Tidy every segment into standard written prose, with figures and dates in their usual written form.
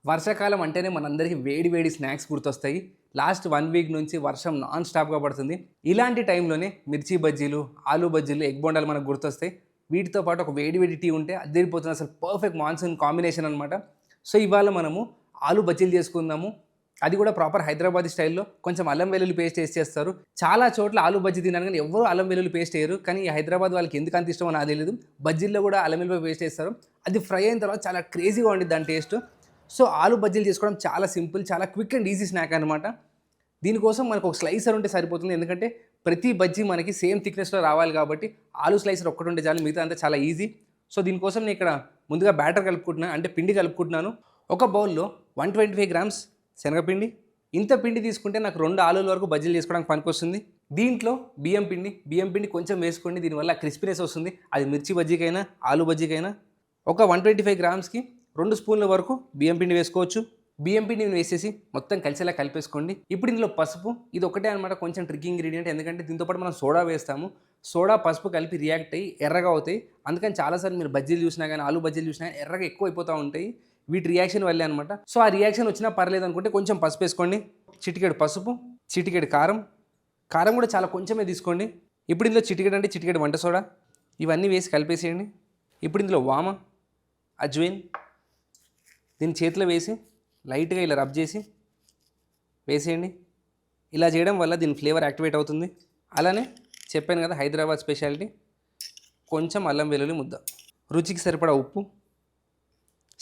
వర్షాకాలం అంటేనే మనందరికీ వేడి వేడి స్నాక్స్ గుర్తొస్తాయి. లాస్ట్ 1 వీక్ నుంచి వర్షం నాన్ స్టాప్‌గా పడుతుంది. ఇలాంటి టైంలోనే మిర్చి బజ్జీలు, ఆలు బజ్జీలు, ఎగ్ బొండాలు మనకు గుర్తొస్తాయి. వీటితో పాటు ఒక వేడి వేడి టీ ఉంటే అదిరిపోతుంది. అసలు పర్ఫెక్ట్ మాన్సూన్ కాంబినేషన్ అనమాట. సో, ఇవాళ మనము ఆలు బజ్జీలు చేసుకుందాము. అది కూడా ప్రాపర్ హైదరాబాదీ స్టైల్‌లో కొంచెం అల్లం వెల్లుల్లి పేస్ట్ ఏసి చేస్తారు. చాలా చోట్ల ఆలు బజ్జీ తిన్నాను గానీ ఎవ్వరు అల్లం వెల్లుల్లి పేస్ట్ ఎయరు. కానీ ఈ హైదరాబాద్ వాళ్ళకి ఎందుకు అంత ఇష్టమో నాకు తెలీదు. బజ్జీల్లో కూడా అల్లం వెల్లుల్లి పేస్ట్ ఏస్తారు. అది ఫ్రై అయిన తర్వాత చాలా క్రేజీగా ఉండిద్ది దాని టేస్ట్. సో, ఆలు బజ్జీలు చేసుకోవడం చాలా సింపుల్, చాలా క్విక్ అండ్ ఈజీ స్నాక్ అనమాట. దీనికోసం మనకు ఒక స్లైసర్ ఉంటే సరిపోతుంది. ఎందుకంటే ప్రతి బజ్జీ మనకి సేమ్ థిక్‌నెస్‌లో రావాలి కాబట్టి ఆలు స్లైసర్ ఒక్కటి ఉంటే చాలు, మిగతా అంతా చాలా ఈజీ. సో, దీనికోసం నేను ఇక్కడ ముందుగా బ్యాటర్ కలుపుకుంటున్నాను, అంటే పిండి కలుపుకుంటున్నాను. ఒక బౌల్‌లో 125 గ్రామ్స్ శనగపిండి. ఇంత పిండి తీసుకుంటే నాకు 2 ఆలుల వరకు బజ్జీలు చేసుకోవడానికి పనికొస్తుంది. దీంట్లో బియ్యం పిండి కొంచెం వేసుకోండి. దీనివల్ల క్రిస్పీనెస్ వస్తుంది. అది మిర్చి బజ్జీకైనా, ఆలు బజ్జీకైనా. ఒక 125 గ్రామ్స్‌కి 2 స్పూన్ల వరకు బియ్యం పిండి వేసుకోవచ్చు. బియ్యం పిండిని వేసేసి మొత్తం కలిసేలా కలిపేసుకోండి. ఇప్పుడు ఇందులో పసుపు, ఇది ఒకటే అనమాట కొంచెం ట్రిక్కీ ఇంగ్రీడియంట్. ఎందుకంటే దీంతో పాటు మనం సోడా వేస్తాము. సోడా, పసుపు కలిపి రియాక్ట్ అయ్యి ఎర్రగా అవుతాయి. అందుకని చాలాసార్లు మీరు బజ్జీలు చూసినా కానీ, ఆలు బజ్జీలు చూసినా కానీ ఎర్రగా ఎక్కువ అయిపోతూ ఉంటాయి. వీటి రియాక్షన్ వల్లే అనమాట. సో, ఆ రియాక్షన్ వచ్చినా పర్లేదు అనుకుంటే కొంచెం పసుపు వేసుకోండి. చిటికెడు పసుపు, చిటికెడు కారం. కారం కూడా చాలా కొంచెమే తీసుకోండి. ఇప్పుడు ఇందులో చిటికెడు అంటే చిటికెడు వంట సోడా, ఇవన్నీ వేసి కలిపేసేయండి. ఇప్పుడు ఇందులో వామ, అజ్వైన్, దీన్ని చేతిలో వేసి లైట్గా ఇలా రబ్ చేసి వేసేయండి. ఇలా చేయడం వల్ల దీని ఫ్లేవర్ యాక్టివేట్ అవుతుంది. అలానే చెప్పాను కదా హైదరాబాద్ స్పెషాలిటీ, కొంచెం అల్లం వెల్లుల్లి ముద్ద, రుచికి సరిపడా ఉప్పు.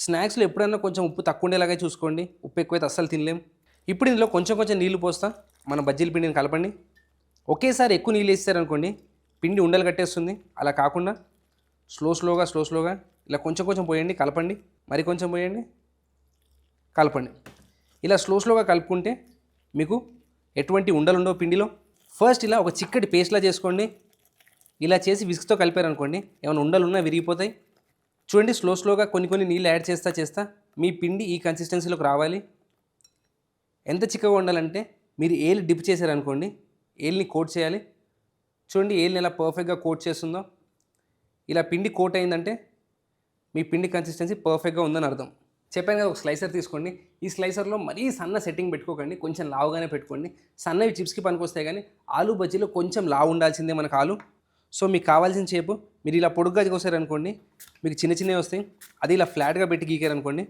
స్నాక్స్లో ఎప్పుడైనా కొంచెం ఉప్పు తక్కువ ఉండేలాగా చూసుకోండి. ఉప్పు ఎక్కువైతే అస్సలు తినలేం. ఇప్పుడు ఇందులో కొంచెం నీళ్లు పోస్తా. మన బజ్జీల పిండిని కలపండి. ఒకేసారి ఎక్కువ నీళ్ళు వేసారనుకోండి పిండి ఉండలు కట్టేస్తుంది. అలా కాకుండా స్లోగా ఇలా కొంచెం పోయండి, కలపండి. మరి కొంచెం పోయండి, కలపండి. ఇలా స్లోగా కలుపుకుంటే మీకు ఎటువంటి ఉండలు ఉండవు పిండిలో. ఫస్ట్ ఇలా ఒక చిక్కటి పేస్ట్లా చేసుకోండి. ఇలా చేసి విస్క్తో కలిపారనుకోండి ఏమైనా ఉండలు ఉన్నా విరిగిపోతాయి. చూడండి, స్లోగా కొన్ని నీళ్ళు యాడ్ చేస్తా మీ పిండి ఈ కన్సిస్టెన్సీలోకి రావాలి. ఎంత చిక్కగా ఉండాలంటే మీరు ఏలు డిప్ చేశారనుకోండి, ఏల్ని కోట్ చేయాలి. చూడండి, ఏల్ని ఎలా పర్ఫెక్ట్గా కోట్ చేస్తుందో. ఇలా పిండి కోట్ అయిందంటే మీ పిండి కన్సిస్టెన్సీ పర్ఫెక్ట్గా ఉందని అర్థం. చెప్పాను కదా, ఒక స్లైసర్ తీసుకోండి. ఈ స్లైసర్లో మరీ సన్న సెట్టింగ్ పెట్టుకోకండి, కొంచెం లావుగానే పెట్టుకోండి. సన్నవి చిప్స్కి పనికొస్తాయి కానీ ఆలు బజ్జీలో కొంచెం లావు ఉండాల్సిందే మనకు ఆలు. సో, మీకు కావాల్సిన షేపు మీరు ఇలా పొడుగ్గా కోసారనుకోండి మీకు చిన్నవి వస్తాయి. అది ఇలా ఫ్లాట్గా పెట్టి గీకారనుకోండి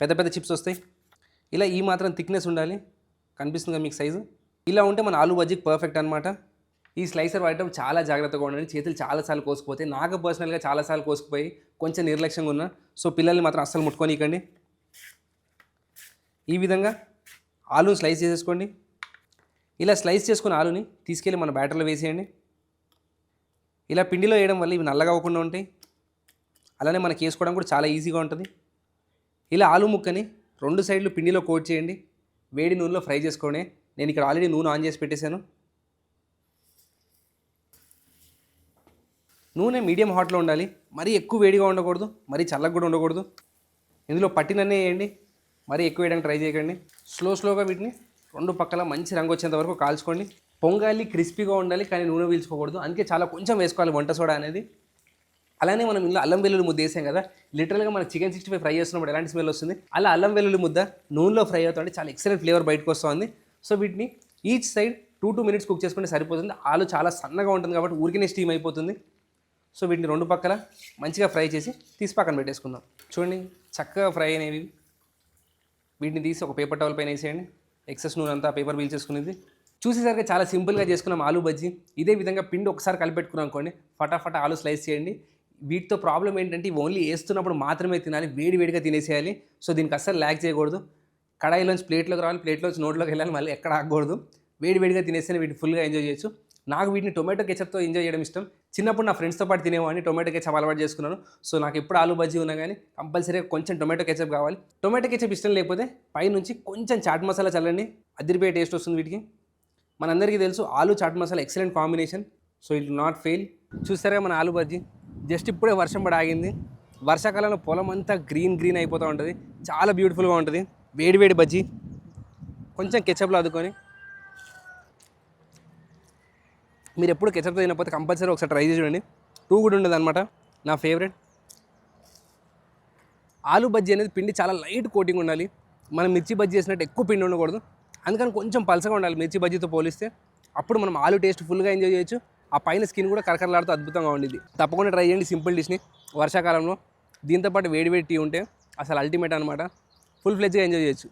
పెద్ద చిప్స్ వస్తాయి. ఇలా ఈ మాత్రం థిక్నెస్ ఉండాలి. కనిపిస్తుంది కదా మీకు సైజు. ఇలా ఉంటే మన ఆలు బజ్జీకి పర్ఫెక్ట్ అనమాట. ఈ స్లైసర్ వాడటం చాలా జాగ్రత్తగా ఉండండి. చేతులు చాలాసార్లు కోసుకుపోతాయి. నాకు పర్సనల్గా చాలాసార్లు కోసుకుపోయి కొంచెం నిర్లక్ష్యంగా ఉన్నా. సో, పిల్లల్ని మాత్రం అస్సలు ముట్టుకోనికండి. ఈ విధంగా ఆలుని స్లైస్ చేసేసుకోండి. ఇలా స్లైస్ చేసుకున్న ఆలుని తీసుకెళ్ళి మన బ్యాటర్లో వేసేయండి. ఇలా పిండిలో వేయడం వల్ల ఇవి నల్లగా అవ్వకుండా ఉంటాయి. అలానే మనకి వేసుకోవడం కూడా చాలా ఈజీగా ఉంటుంది. ఇలా ఆలు ముక్కని 2 సైడ్లు పిండిలో కోట్ చేయండి. వేడి నూనెలో ఫ్రై చేసుకోండి. నేను ఇక్కడ ఆల్రెడీ నూనె ఆన్ చేసి పెట్టేశాను. నూనె మీడియం హాట్లో ఉండాలి. మరీ ఎక్కువ వేడిగా ఉండకూడదు, మరీ చల్లగా కూడా ఉండకూడదు. ఇందులో పట్టినన్నే వేయండి, మరీ ఎక్కువ వేయడానికి ట్రై చేయకండి. స్లోగా వీటిని 2 పక్కల మంచి రంగు వచ్చేంత వరకు కాల్చుకోండి. పొంగాలి, క్రిస్పీగా ఉండాలి, కానీ నూనె పీల్చుకోకూడదు. అందుకే చాలా కొంచెం వేసుకోవాలి వంట సోడా అనేది. అలానే మనం ఇందులో అల్లం వెల్లుల్లి ముద్ద వేసాం కదా, లిటరల్గా మనకి చికెన్ 65 ఫ్రై చేస్తున్నప్పుడు ఎలాంటి స్మెల్ వస్తుంది, అలా అల్లం వెల్లుల్లి ముద్ద నూనెలో ఫ్రై అవుతుంటే చాలా ఎక్సలెంట్ ఫ్లేవర్ బయటకు వస్తుంది. సో, వీటిని ఈచ్ సైడ్ 2 మినిట్స్ కుక్ చేసుకుంటే సరిపోతుంది. ఆలు చాలా సన్నగా ఉంటుంది కాబట్టి ఊరికనే స్టీమ్ అయిపోతుంది. సో, వీటిని 2 పక్కల మంచిగా ఫ్రై చేసి తీసి పక్కన పెట్టేసుకుందాం. చూడండి, చక్కగా ఫ్రై అనేవి. వీటిని తీసి ఒక పేపర్ టవల్ పైన వేసేయండి. ఎక్సెస్ నూనె అంతా పేపర్ పీల్చేసుకునేది. చూసేసరికి చాలా సింపుల్గా చేసుకున్నాం ఆలు బజ్జీ. ఇదే విధంగా పిండి ఒకసారి కలిపెట్టుకున్నాం అనుకోండి, ఫటాఫట ఆలు స్లైస్ చేయండి. వీటితో ప్రాబ్లం ఏంటంటే ఇవి ఓన్లీ వేస్తున్నప్పుడు మాత్రమే తినాలి, వేడిగా తినేసేయాలి. సో, దీనికి అస్సలు ల్యాక్ చేయకూడదు. కడాయిలోంచి ప్లేట్లోకి రావాలి, ప్లేట్లోంచి నోట్లోకి వెళ్ళాలి, మళ్ళీ ఎక్కడ ఆగకూడదు. వేడిగా తినేస్తేనే వీటిని ఫుల్గా ఎంజాయ్ చేయొచ్చు. నాకు వీటిని టొమాటో కెచప్తో ఎంజాయ్ చేయడం ఇష్టం. చిన్నప్పుడు నా ఫ్రెండ్స్తో పాటు తినేవాడిని, టొమాటో కెచప్ అలవాటు చేసుకున్నాను. సో, నాకు ఎప్పుడు ఆలు బజ్జీ ఉన్నా కానీ కంపల్సరీగా కొంచెం టొమాటో కెచప్ కావాలి. టొమాటో కెచప్ ఇష్టం లేకపోతే పైనుంచి కొంచెం చాట్ మసాలా చల్లండి, అదిరిపోయే టేస్ట్ వస్తుంది వీటికి. మనందరికీ తెలుసు aloo chaat masala excellent combination. So, it will not fail. చూస్తారా మన ఆలు బజ్జీ, జస్ట్ ఇప్పుడే వర్షం పడి ఆగింది. వర్షాకాలంలో పొలం అంతా గ్రీన్ అయిపోతూ ఉంటుంది, చాలా బ్యూటిఫుల్గా ఉంటుంది. వేడి బజ్జీ కొంచెం కెచప్లో అద్దుకొని, మీరు ఎప్పుడు కెచప్తో తినకపోతే కంపల్సరీ ఒకసారి ట్రై చేసి చూడండి. 2 కూడా ఉండదు అనమాట, నా ఫేవరెట్. ఆలు బజ్జీ అనేది పిండి చాలా లైట్ కోటింగ్ ఉండాలి. మనం మిర్చి బజ్జీ చేసినట్టు ఎక్కువ పిండి ఉండకూడదు. అందుకని కొంచెం పలసగా ఉండాలి మిర్చి బజ్జీతో పోలిస్తే. అప్పుడు మనం ఆలు టేస్ట్ ఫుల్గా ఎంజాయ్ చేయొచ్చు. ఆ పైన స్కిన్ కూడా కరకరలాడుతూ అద్భుతంగా ఉండిద్ది. తప్పకుండా ట్రై చేయండి సింపుల్ డిష్ని వర్షాకాలంలో. దీంతోపాటు వేడి టీ ఉంటే అసలు అల్టిమేట్ అనమాట. ఫుల్ ఫ్లెడ్జ్గా ఎంజాయ్ చేయొచ్చు.